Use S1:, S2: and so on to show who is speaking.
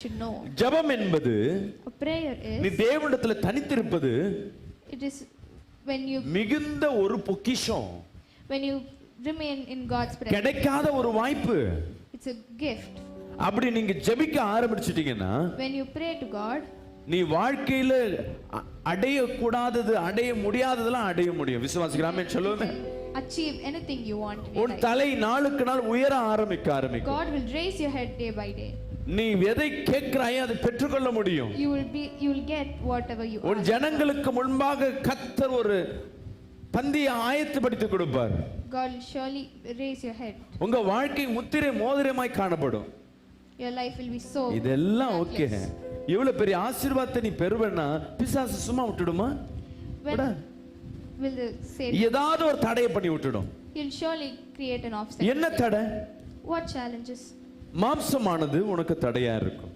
S1: should know.
S2: ஜெபம் என்பது
S1: A prayer
S2: நீ
S1: is,
S2: தேவனிடத்துல தனித்திருப்பது
S1: it is when you
S2: மிகுந்த ஒரு பொக்கிஷம்,
S1: remain in God's presence.
S2: கிடைக்காத ஒரு வாய்ப்பு.
S1: It's a gift.
S2: அப்படி நீங்க ஜெபிக்க ஆரம்பிச்சிட்டீங்கன்னா,
S1: When you pray to God,
S2: நீ வாழ்க்கையில அடைய கூடாதது அடைய முடியாததெல்லாம் அடைய முடியும். விசுவாசிக்கிறாமே சொல்லுவேன்.
S1: achieve anything you want in
S2: உன்
S1: life.
S2: தலை நாளுக்கு நாள் உயர ஆரம்பிக்கும்.
S1: God will raise your head day by day.
S2: நீ எதை கேட்கிறாயோ அதை பெற்றுக்கொள்ள முடியும்.
S1: You will get whatever you
S2: உன்
S1: ask.
S2: ஜனங்களுக்கு முன்பாக கர்த்தர் ஒரு பந்தியை ஆயத்தப்படுத்தி கொடுப்பார்.
S1: God will surely raise your head.
S2: உங்க வாழ்க்கை முத்திரை மோதிரமாய் காணப்படும்.
S1: Your life will be so.
S2: இதெல்லாம் ஓகே.
S1: miraculous.
S2: இவ்வளவு பெரிய ஆசீர்வாதத்தை நீ பெறுவனா பிசாசு சும்மா விட்டுடுமா?
S1: When will the Satan?
S2: ஏதாவது ஒரு தடையை பண்ணி விட்டுடும்.
S1: He'll surely create an obstacle.
S2: என்ன தடை?
S1: What challenges?
S2: மாம்சமானது உனக்கு தடையா இருக்கும்.